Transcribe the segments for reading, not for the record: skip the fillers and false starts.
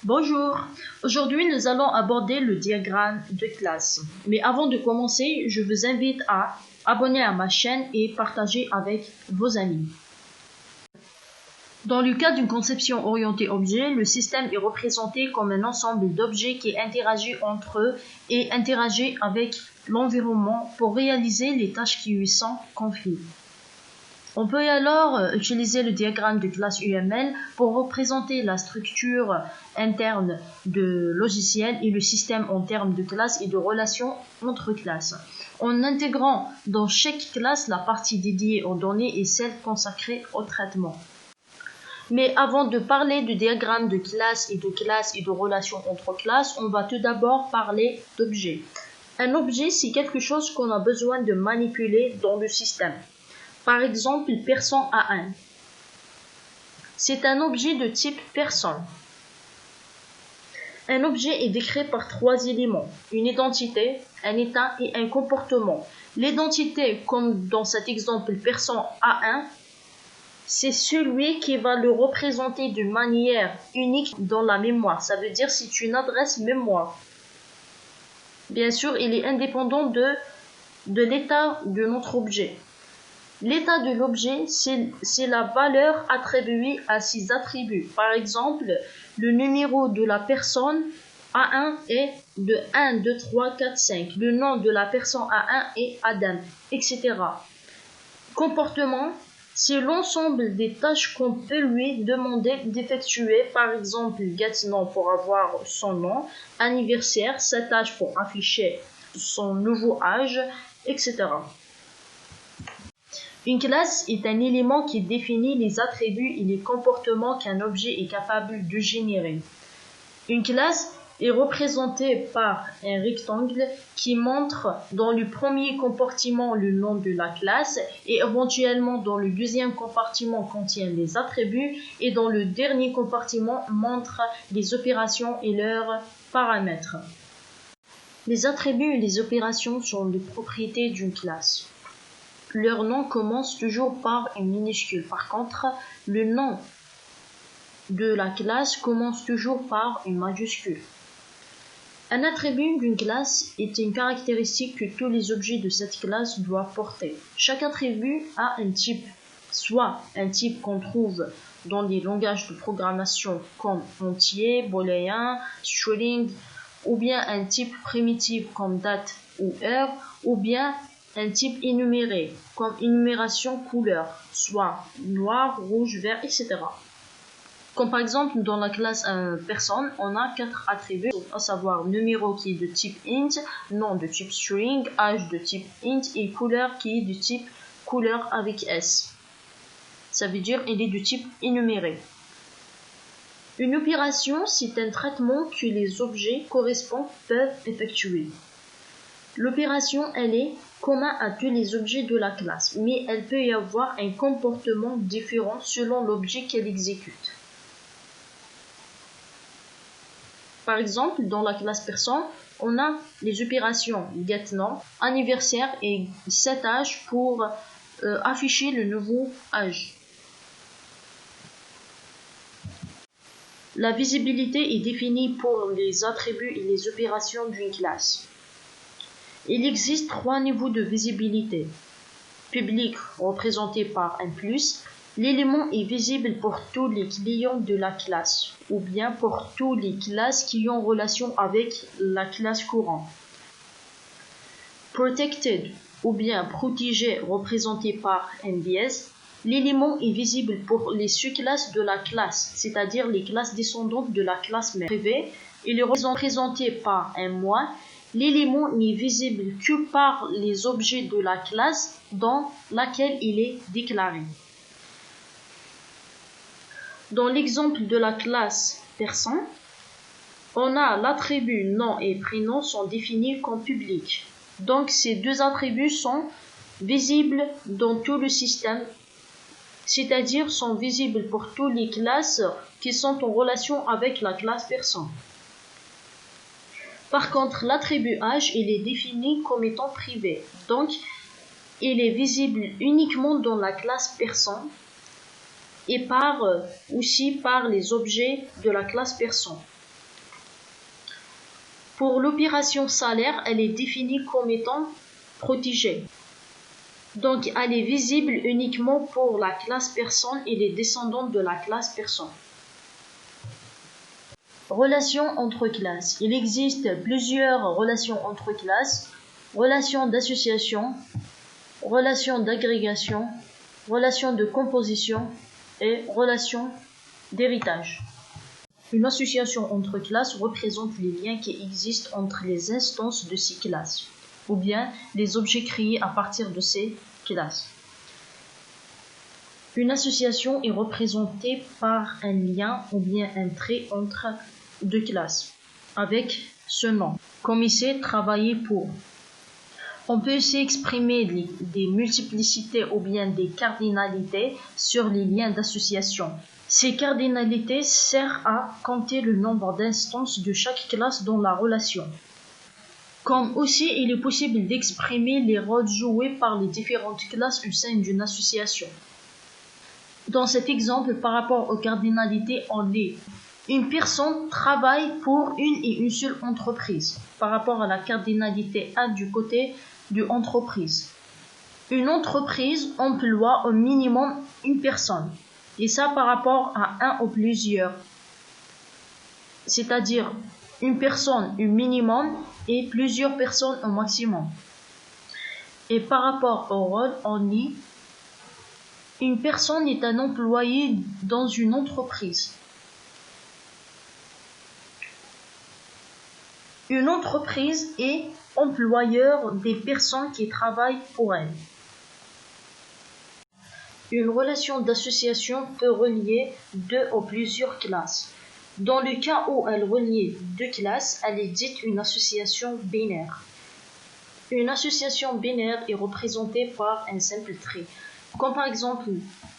Bonjour, aujourd'hui nous allons aborder le diagramme de classe. Mais avant de commencer, je vous invite à abonner à ma chaîne et partager avec vos amis. Dans le cas d'une conception orientée objet, le système est représenté comme un ensemble d'objets qui interagit entre eux et interagit avec l'environnement pour réaliser les tâches qui lui sont confiées. On peut alors utiliser le diagramme de classe UML pour représenter la structure interne de logiciel et le système en termes de classes et de relations entre classes, en intégrant dans chaque classe la partie dédiée aux données et celle consacrée au traitement. Mais avant de parler du diagramme de classe et de relations entre classes, on va tout d'abord parler d'objets. Un objet, c'est quelque chose qu'on a besoin de manipuler dans le système. Par exemple, personne A1. C'est un objet de type personne. Un objet est décrit par trois éléments, une identité, un état et un comportement. L'identité, comme dans cet exemple personne A1, c'est celui qui va le représenter d'une manière unique dans la mémoire. Ça veut dire c'est une adresse mémoire. Bien sûr, il est indépendant de l'état de notre objet. L'état de l'objet, c'est la valeur attribuée à ses attributs. Par exemple, le numéro de la personne A1 est de 1, 2, 3, 4, 5. Le nom de la personne A1 est Adam, etc. Comportement, c'est l'ensemble des tâches qu'on peut lui demander d'effectuer. Par exemple, getNom pour avoir son nom, anniversaire, sa tâche pour afficher son nouveau âge, etc. Une classe est un élément qui définit les attributs et les comportements qu'un objet est capable de générer. Une classe est représentée par un rectangle qui montre dans le premier compartiment le nom de la classe et éventuellement dans le deuxième compartiment contient les attributs et dans le dernier compartiment montre les opérations et leurs paramètres. Les attributs et les opérations sont les propriétés d'une classe. Leur nom commence toujours par une minuscule. Par contre, le nom de la classe commence toujours par une majuscule. Un attribut d'une classe est une caractéristique que tous les objets de cette classe doivent porter. Chaque attribut a un type, soit un type qu'on trouve dans les langages de programmation comme entier, booléen, string, ou bien un type primitif comme date ou heure, ou bien un type énuméré, comme énumération couleur, soit noir, rouge, vert, etc. Comme par exemple dans la classe personne, on a 4 attributs, à savoir numéro qui est de type int, nom de type string, âge de type int et couleur qui est de type couleur avec S. Ça veut dire il est de type énuméré. Une opération, c'est un traitement que les objets correspondants peuvent effectuer. L'opération, elle est commune à tous les objets de la classe, mais elle peut y avoir un comportement différent selon l'objet qu'elle exécute. Par exemple, dans la classe personne, on a les opérations getNom, anniversaire et setAge pour afficher le nouveau âge. La visibilité est définie pour les attributs et les opérations d'une classe. Il existe 3 niveaux de visibilité. Public, représenté par un plus, l'élément est visible pour tous les clients de la classe, ou bien pour toutes les classes qui ont relation avec la classe courante. Protected, ou bien protégé, représenté par un dièse, l'élément est visible pour les sous-classes de la classe, c'est-à-dire les classes descendantes de la classe mère. Privé, il est représenté par un moins. L'élément n'est visible que par les objets de la classe dans laquelle il est déclaré. Dans l'exemple de la classe personne, on a l'attribut nom et prénom sont définis comme publics. Donc ces deux attributs sont visibles dans tout le système, c'est-à-dire sont visibles pour toutes les classes qui sont en relation avec la classe personne. Par contre, l'attribut âge, il est défini comme étant privé. Donc, il est visible uniquement dans la classe personne et aussi par les objets de la classe personne. Pour l'opération salaire, elle est définie comme étant protégée. Donc, elle est visible uniquement pour la classe personne et les descendants de la classe personne. Relations entre classes. Il existe plusieurs relations entre classes. Relations d'association, relations d'agrégation, relations de composition et relations d'héritage. Une association entre classes représente les liens qui existent entre les instances de ces classes, ou bien les objets créés à partir de ces classes. Une association est représentée par un lien ou bien un trait entre deux classes, avec ce nom, comme ici, travailler pour. On peut aussi exprimer des multiplicités ou bien des cardinalités sur les liens d'association. Ces cardinalités servent à compter le nombre d'instances de chaque classe dans la relation. Comme aussi, il est possible d'exprimer les rôles joués par les différentes classes au sein d'une association. Dans cet exemple, par rapport aux cardinalités, on lit une personne travaille pour une et une seule entreprise. Par rapport à la cardinalité A du côté de entreprise. Une entreprise emploie au minimum une personne. Et ça par rapport à un ou plusieurs. C'est-à-dire une personne au minimum et plusieurs personnes au maximum. Et par rapport au rôle, on lit une personne est un employé dans une entreprise. Une entreprise est employeur des personnes qui travaillent pour elle. Une relation d'association peut relier deux ou plusieurs classes. Dans le cas où elle relie deux classes, elle est dite une association binaire. Une association binaire est représentée par un simple trait. Comme par exemple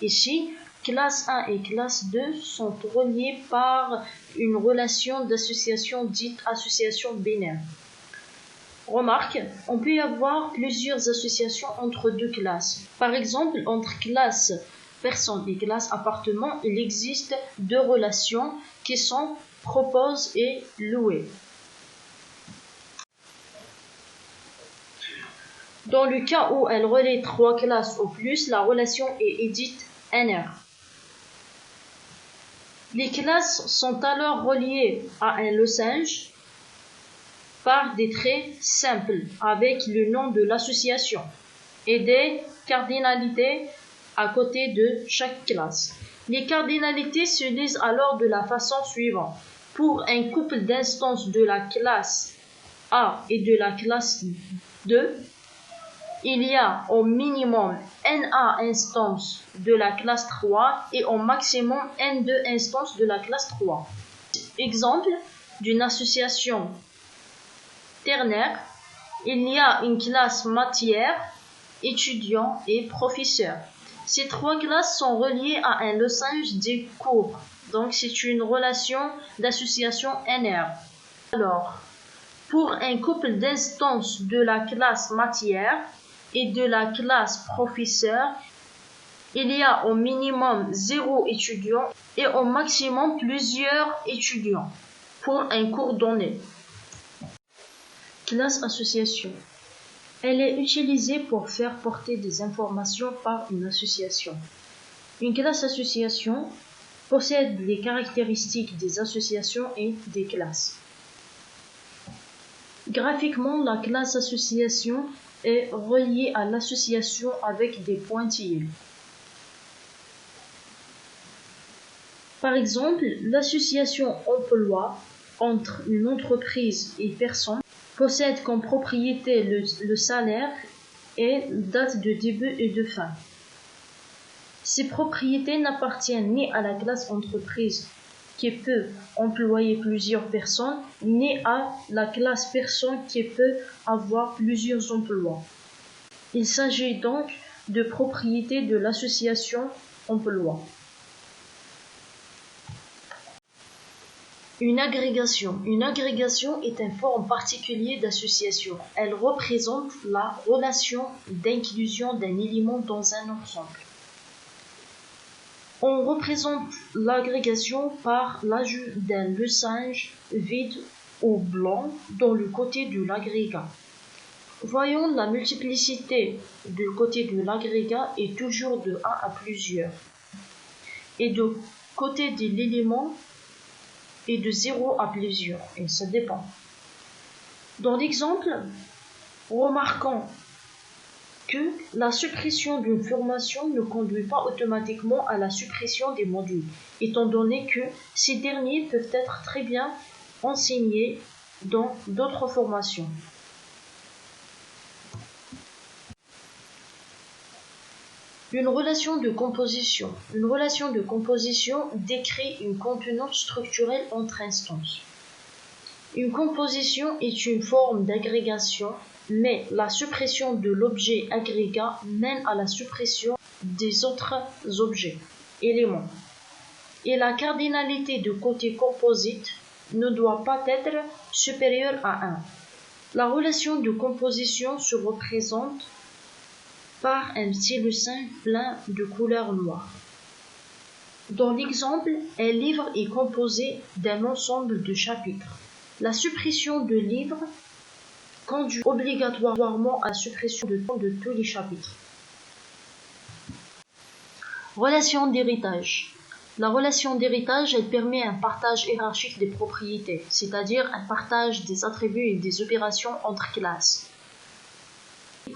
ici, classe 1 et classe 2 sont reliées par une relation d'association dite association binaire. Remarque, on peut y avoir plusieurs associations entre deux classes. Par exemple, entre classe personne et classe appartement, il existe deux relations qui sont propose et louer. Dans le cas où elle relie trois classes ou plus, la relation est dite NR. Les classes sont alors reliées à un losange par des traits simples avec le nom de l'association et des cardinalités à côté de chaque classe. Les cardinalités se lisent alors de la façon suivante. Pour un couple d'instances de la classe A et de la classe 2, il y a au minimum NA instances de la classe 3 et au maximum N2 instances de la classe 3. Exemple d'une association ternaire, il y a une classe matière, étudiant et professeur. Ces trois classes sont reliées à un losange des cours, donc c'est une relation d'association NR. Alors, pour un couple d'instances de la classe matière et de la classe professeur, il y a au minimum 0 étudiant et au maximum plusieurs étudiants pour un cours donné. Classe association. Elle est utilisée pour faire porter des informations par une association. Une classe association possède les caractéristiques des associations et des classes. Graphiquement, la classe association est reliée à l'association avec des pointillés. Par exemple, l'association emploi entre une entreprise et personne possède comme propriété le salaire et date de début et de fin. Ces propriétés n'appartiennent ni à la classe entreprise qui peut employer plusieurs personnes, ni à la classe personne qui peut avoir plusieurs emplois. Il s'agit donc de propriétés de l'association emploi. Une agrégation. Une agrégation est un forme particulier d'association. Elle représente la relation d'inclusion d'un élément dans un ensemble. On représente l'agrégation par l'ajout d'un losange vide au blanc dans le côté de l'agrégat. Voyons, la multiplicité du côté de l'agrégat est toujours de 1 à plusieurs. Et du côté de l'élément est de 0 à plusieurs. Et ça dépend. Dans l'exemple, remarquons que la suppression d'une formation ne conduit pas automatiquement à la suppression des modules, étant donné que ces derniers peuvent être très bien enseignés dans d'autres formations. Une relation de composition. Une relation de composition décrit une contenance structurelle entre instances. Une composition est une forme d'agrégation, mais la suppression de l'objet agrégat mène à la suppression des autres objets, éléments. Et la cardinalité de côté composite ne doit pas être supérieure à 1. La relation de composition se représente par un stylusin plein de couleur noire. Dans l'exemple, un livre est composé d'un ensemble de chapitres. La suppression de livre conduit obligatoirement à la suppression de tous les chapitres. Relation d'héritage. La relation d'héritage, elle permet un partage hiérarchique des propriétés, c'est-à-dire un partage des attributs et des opérations entre classes.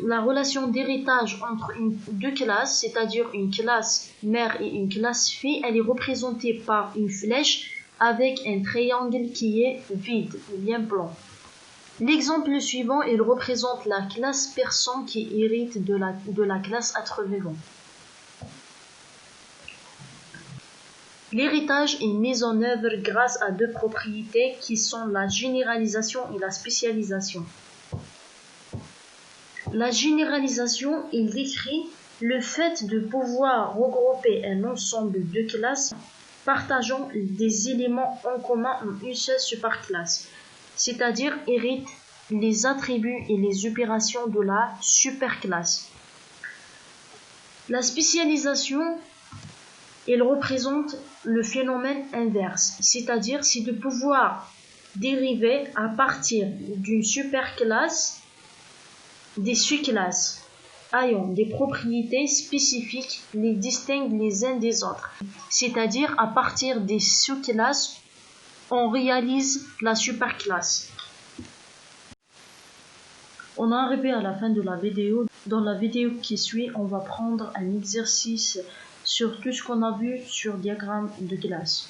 La relation d'héritage entre deux classes, c'est-à-dire une classe mère et une classe fille, elle est représentée par une flèche avec un triangle qui est vide, bien blanc. L'exemple suivant, il représente la classe personne qui hérite de la classe être vivant. L'héritage est mis en œuvre grâce à deux propriétés qui sont la généralisation et la spécialisation. La généralisation, il décrit le fait de pouvoir regrouper un ensemble de classes partageant des éléments en commun en une seule superclasse, c'est-à-dire hérite les attributs et les opérations de la superclasse. La spécialisation, elle représente le phénomène inverse, c'est-à-dire c'est de pouvoir dériver à partir d'une superclasse des sous-classes ayant des propriétés spécifiques les distinguent les uns des autres. C'est-à-dire à partir des sous-classes, on réalise la superclasse. On est arrivé à la fin de la vidéo. Dans la vidéo qui suit, on va prendre un exercice sur tout ce qu'on a vu sur diagramme de classe.